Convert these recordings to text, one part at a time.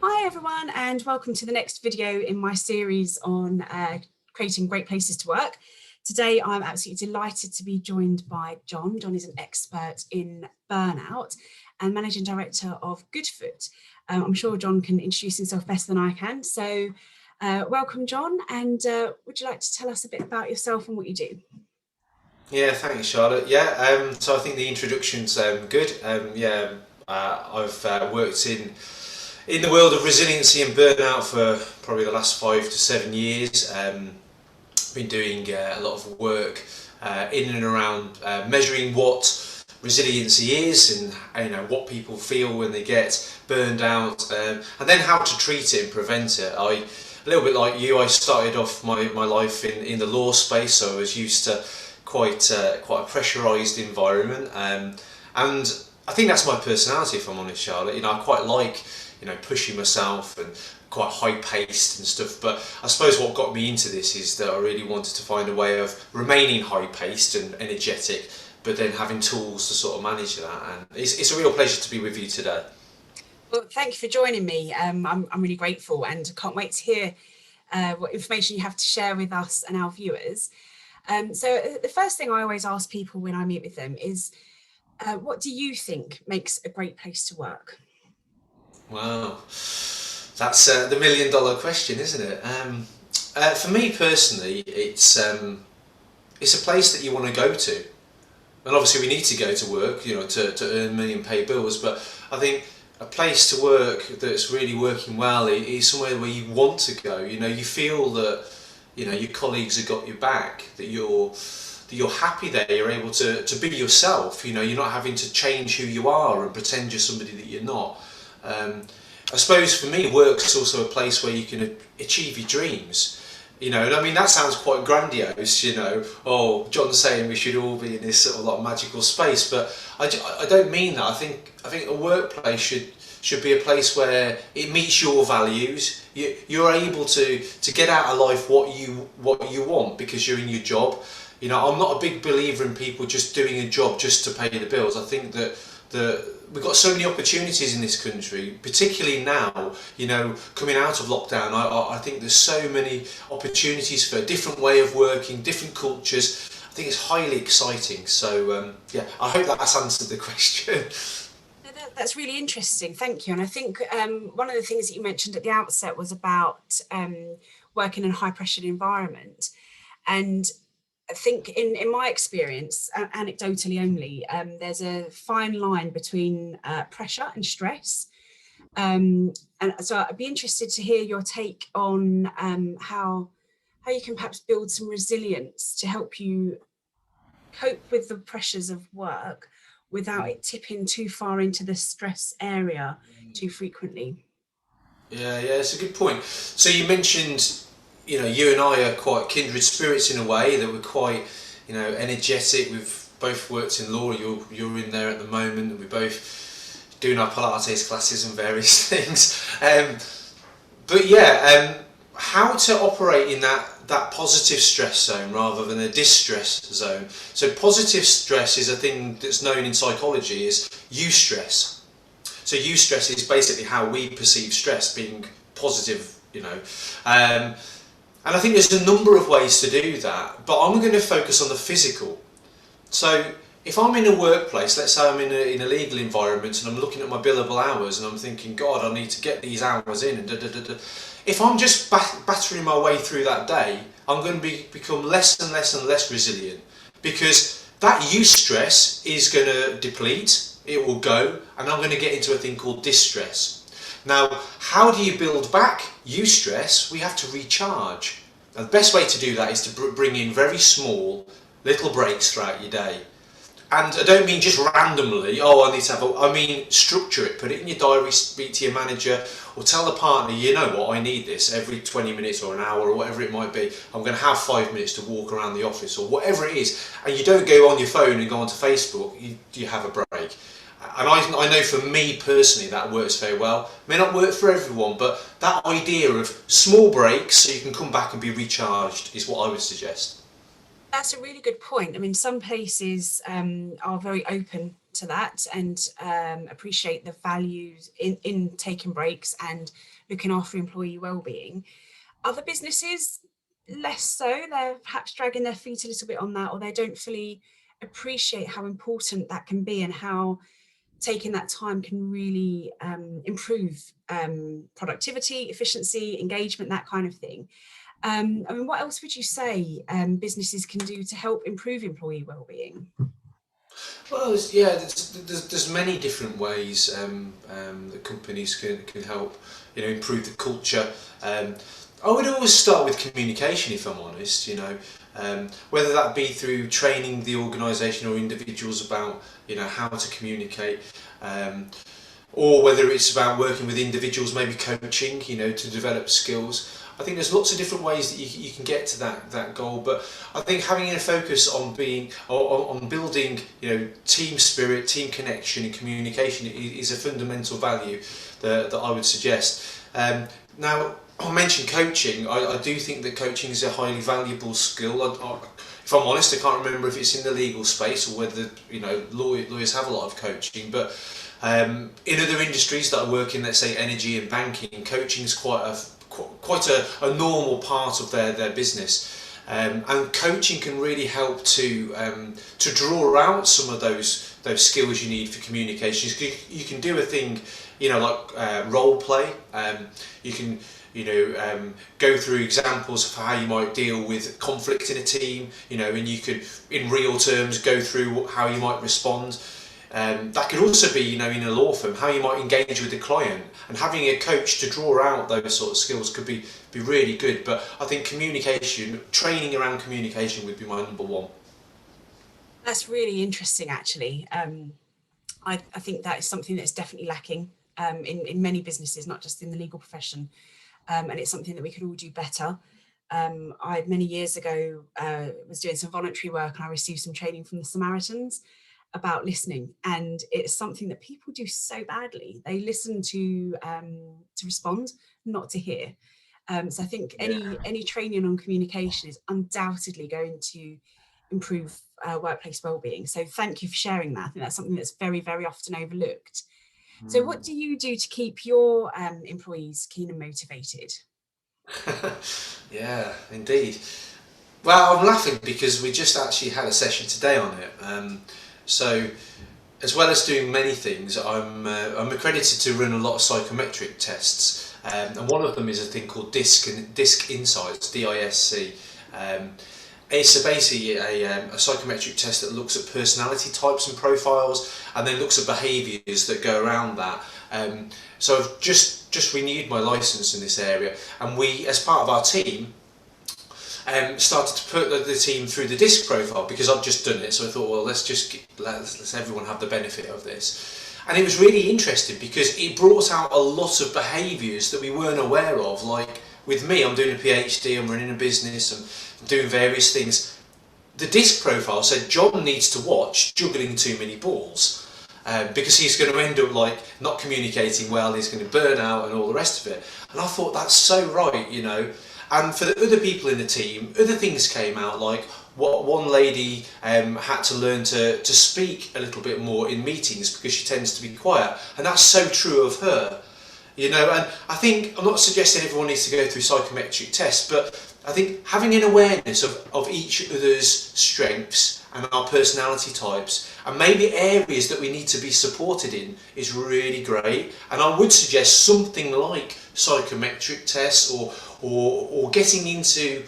Hi everyone, and welcome to the next video in my series on creating great places to work. Today I'm absolutely delighted to be joined by John. John is an expert in burnout and managing director of Goodfoot. I'm sure John can introduce himself better than I can. So welcome John, and would you like to tell us a bit about yourself and what you do? Yeah, thanks, Charlotte. So I think the introduction's good. I've worked in the world of resiliency and burnout for probably the last 5 to 7 years. Been doing a lot of work in and around measuring what resiliency is and what people feel when they get burned out, and then how to treat it and prevent it. A little bit like you, I started off my life in the law space, so I was used to quite a pressurised environment, and I think that's my personality, if I'm honest, Charlotte. I quite like pushing myself and quite high paced and stuff, but I suppose what got me into this is that I really wanted to find a way of remaining high paced and energetic, but then having tools to sort of manage that, and it's a real pleasure to be with you today. Well, thank you for joining me. I'm really grateful and can't wait to hear what information you have to share with us and our viewers. So the first thing I always ask people when I meet with them is, what do you think makes a great place to work? Wow, that's the $1 million question, isn't it? For me personally, it's a place that you want to go to, and obviously we need to go to work, to earn money and pay bills. But I think a place to work that's really working well is somewhere where you want to go. You feel that your colleagues have got your back, that you're happy there, you're able to be yourself. You're not having to change who you are and pretend you're somebody that you're not. I suppose for me, work's also a place where you can achieve your dreams. And I mean, that sounds quite grandiose, oh, John's saying we should all be in this sort of like magical space, but I don't mean that. I think a workplace should be a place where it meets your values. You're able to get out of life what you want because you're in your job. I'm not a big believer in people just doing a job just to pay the bills. I think that we've got so many opportunities in this country, particularly now, coming out of lockdown. I think there's so many opportunities for a different way of working, different cultures. I think it's highly exciting. So I hope that's answered the question. That's really interesting, thank you. And I think one of the things that you mentioned at the outset was about working in a high pressured environment. And I think in my experience, anecdotally only, there's a fine line between pressure and stress. And so I'd be interested to hear your take on how you can perhaps build some resilience to help you cope with the pressures of work without it tipping too far into the stress area too frequently. Yeah, it's a good point. So you mentioned, you and I are quite kindred spirits in a way, that we're quite, energetic. We've both worked in law. You're in there at the moment, and we're both doing our Pilates classes and various things. How to operate in that positive stress zone rather than a distress zone. So positive stress is a thing that's known in psychology as eustress. So eustress is basically how we perceive stress, being positive, and I think there's a number of ways to do that, but I'm going to focus on the physical. So if I'm in a workplace, let's say I'm in a legal environment and I'm looking at my billable hours and I'm thinking, God, I need to get these hours in, and If I'm just battering my way through that day, I'm going to become less and less and less resilient, because that eustress is going to deplete, it will go, and I'm going to get into a thing called distress. Now, how do you build back eustress? We have to recharge. Now, the best way to do that is to bring in very small little breaks throughout your day. And I don't mean just randomly, I need to I mean structure it, put it in your diary, speak to your manager, or tell the partner, you know what, I need this every 20 minutes or an hour or whatever it might be. I'm going to have 5 minutes to walk around the office or whatever it is. And you don't go on your phone and go onto Facebook, you have a break. And I know for me personally that works very well. It may not work for everyone, but that idea of small breaks so you can come back and be recharged is what I would suggest. That's a really good point. I mean, some places are very open to that and appreciate the values in taking breaks and looking after employee well-being. Other businesses, less so. They're perhaps dragging their feet a little bit on that, or they don't fully appreciate how important that can be and how taking that time can really improve productivity, efficiency, engagement, that kind of thing. I mean, what else would you say businesses can do to help improve employee well-being? Well, yeah, there's many different ways that companies can help, improve the culture. I would always start with communication, if I'm honest. Whether that be through training the organisation or individuals about, how to communicate. Or whether it's about working with individuals, maybe coaching, to develop skills. I think there's lots of different ways that you can get to that goal, but I think having a focus on on building, team spirit, team connection, and communication is a fundamental value that I would suggest. Now, I mentioned coaching. I do think that coaching is a highly valuable skill. If I'm honest, I can't remember if it's in the legal space or whether lawyers have a lot of coaching, but in other industries that I work in, let's say energy and banking, coaching is quite a normal part of their business. And coaching can really help to draw out some of those skills you need for communication. You can do a thing, like role play. You can go through examples of how you might deal with conflict in a team. And you could, in real terms, go through how you might respond. That could also be, in a law firm, how you might engage with the client, and having a coach to draw out those sort of skills could be really good. But I think communication, training around communication would be my number one. That's really interesting, actually. I think that is something that's definitely lacking in many businesses, not just in the legal profession. And it's something that we could all do better. I, many years ago, was doing some voluntary work, and I received some training from the Samaritans about listening, and it's something that people do so badly. They listen to respond, not to hear. So I think Yeah. any training on communication is undoubtedly going to improve workplace well-being. So thank you for sharing that. I think that's something that's very, very often overlooked. So what do you do to keep your employees keen and motivated? Yeah, indeed. Well, I'm laughing because we just actually had a session today on it. So, as well as doing many things, I'm accredited to run a lot of psychometric tests, and one of them is a thing called DISC Insights, DISC. It's basically a psychometric test that looks at personality types and profiles, and then looks at behaviours that go around that. So I've just renewed my licence in this area, and we, as part of our team, started to put the team through the DISC profile, because I've just done it. So I thought, well, let's everyone have the benefit of this. And it was really interesting because it brought out a lot of behaviours that we weren't aware of. Like with me, I'm doing a PhD, I'm running a business, I'm doing various things. The DISC profile said John needs to watch juggling too many balls. Because he's going to end up like not communicating well, he's going to burn out and all the rest of it. And I thought, that's so right, And for the other people in the team, other things came out, like what one lady had to learn to speak a little bit more in meetings because she tends to be quiet, and that's so true of her. And I think, I'm not suggesting everyone needs to go through psychometric tests, but I think having an awareness of each other's strengths and our personality types, and maybe areas that we need to be supported in, is really great. And I would suggest something like psychometric tests, or getting into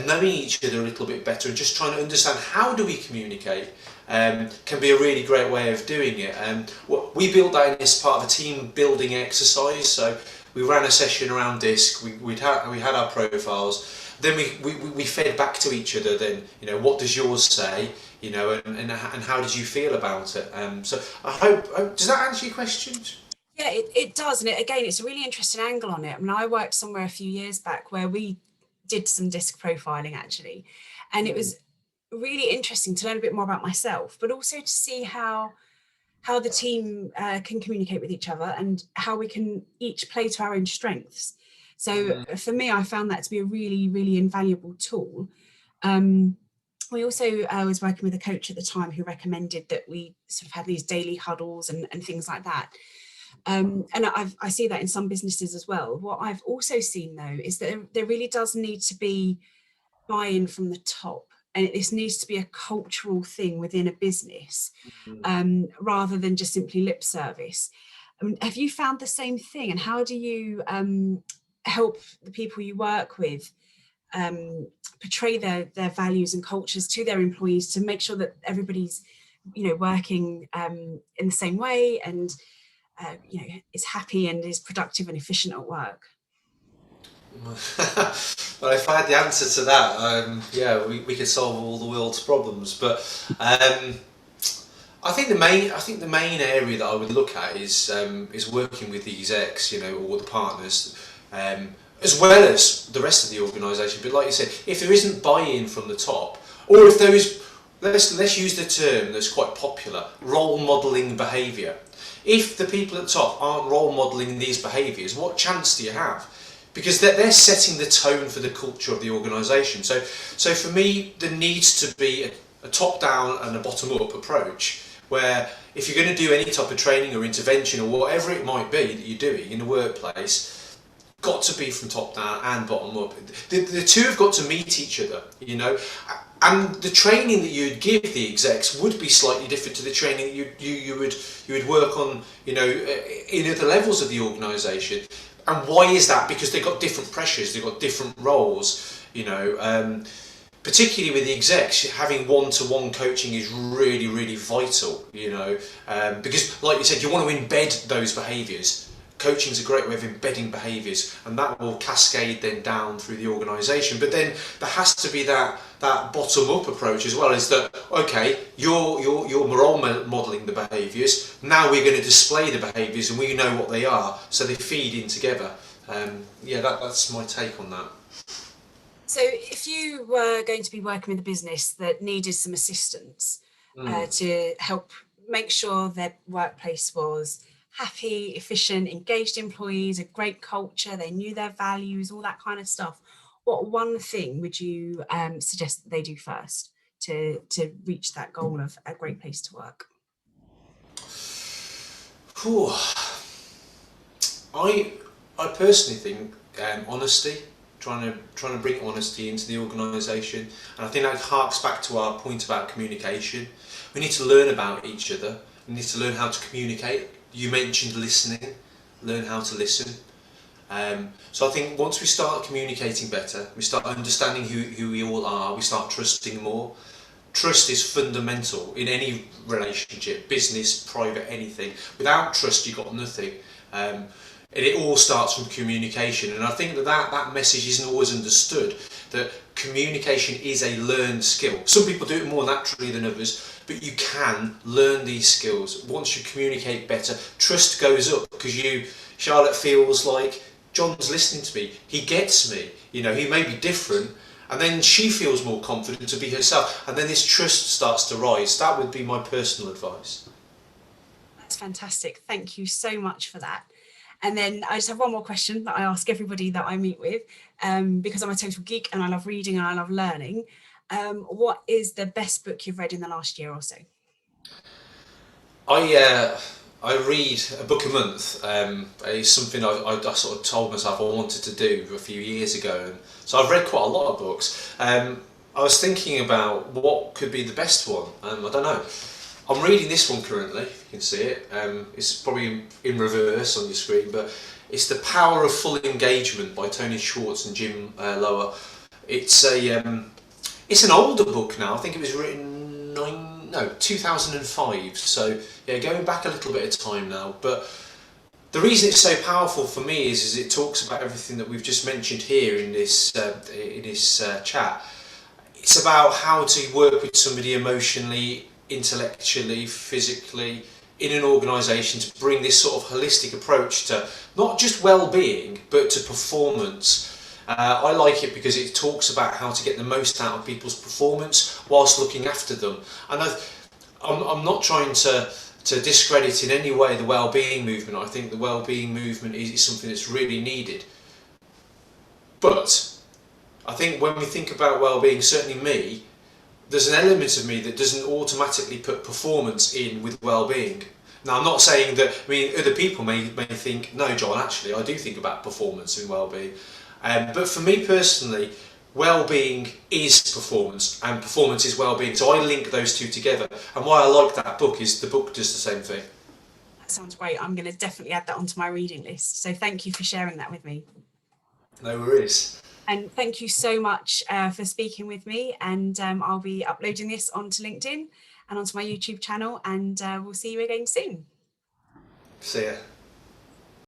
knowing each other a little bit better and just trying to understand how do we communicate, can be a really great way of doing it. We built that in as part of a team building exercise. So we ran a session around DISC. We had our profiles. Then we fed back to each other. Then what does yours say? And how did you feel about it? So I hope does that answer your question? Yeah, it does. And again, it's a really interesting angle on it. I mean, I worked somewhere a few years back where we did some DISC profiling, actually. And it was really interesting to learn a bit more about myself, but also to see how the team can communicate with each other and how we can each play to our own strengths. So for me, I found that to be a really, really invaluable tool. we also was working with a coach at the time who recommended that we sort of had these daily huddles and things like that. And I see that in some businesses as well. What I've also seen though is that there really does need to be buy-in from the top, and this needs to be a cultural thing within a business, rather than just simply lip service. I mean, have you found the same thing, and how do you help the people you work with portray their values and cultures to their employees to make sure that everybody's, working in the same way and is happy and is productive and efficient at work? Well, if I had the answer to that, yeah, we could solve all the world's problems. But I think the main area that I would look at is working with the execs, or the partners, as well as the rest of the organisation. But like you said, if there isn't buy-in from the top, or if there is, let's use the term that's quite popular, role modelling behaviour. If the people at the top aren't role modelling these behaviours, what chance do you have? Because they're setting the tone for the culture of the organisation. So for me, there needs to be a top-down and a bottom-up approach, where if you're going to do any type of training or intervention or whatever it might be that you're doing in the workplace, got to be from top down and bottom up. The two have got to meet each other, and the training that you'd give the execs would be slightly different to the training that you would work on, in other levels of the organisation. And why is that? Because they've got different pressures, they've got different roles, particularly with the execs, having one-to-one coaching is really, really vital, because like you said, you want to embed those behaviours. Coaching is a great way of embedding behaviours, and that will cascade then down through the organisation. But then there has to be that bottom-up approach as well, is that, okay, you're role modelling the behaviours, now we're going to display the behaviours and we know what they are, so they feed in together. That's my take on that. So if you were going to be working with a business that needed some assistance to help make sure their workplace was happy, efficient, engaged employees, a great culture, they knew their values, all that kind of stuff, what one thing would you suggest that they do first to reach that goal of a great place to work? I personally think honesty, trying to bring honesty into the organisation, and I think that harks back to our point about communication. We need to learn about each other. We need to learn how to communicate. You mentioned listening. Learn how to listen. So I think once we start communicating better, we start understanding who we all are, we start trusting more. Trust is fundamental in any relationship, business, private, anything. Without trust, you've got nothing. And it all starts from communication. And I think that message isn't always understood, that communication is a learned skill. Some people do it more naturally than others, but you can learn these skills. Once you communicate better, trust goes up, because Charlotte feels like John's listening to me, he gets me, he may be different, and then she feels more confident to be herself, and then this trust starts to rise. That would be my personal advice. That's fantastic. Thank you so much for that. And then I just have one more question that I ask everybody that I meet with, because I'm a total geek and I love reading and I love learning. What is the best book you've read in the last year or so? I read a book a month. It's something I sort of told myself I wanted to do a few years ago. And so I've read quite a lot of books. I was thinking about what could be the best one. I don't know. I'm reading this one currently, if you can see it. It's probably in reverse on your screen, but it's The Power of Full Engagement by Tony Schwartz and Jim Lower. It's an older book now. I think it was written 2005. So yeah, going back a little bit of time now. But the reason it's so powerful for me is it talks about everything that we've just mentioned here in this chat. It's about how to work with somebody emotionally, intellectually, physically in an organisation, to bring this sort of holistic approach to not just well-being but to performance. I like it because it talks about how to get the most out of people's performance whilst looking after them. And I'm not trying to discredit in any way the well-being movement. I think the well-being movement is something that's really needed. But I think when we think about well-being, certainly me, there's an element of me that doesn't automatically put performance in with well-being. Now, I'm not saying that, I mean, other people may think, no, John, actually, I do think about performance and well-being. But for me personally, well-being is performance and performance is well-being. So I link those two together. And why I like that book is the book does the same thing. That sounds great. I'm going to definitely add that onto my reading list. So thank you for sharing that with me. No worries. And thank you so much for speaking with me. And I'll be uploading this onto LinkedIn and onto my YouTube channel, and we'll see you again soon. See ya.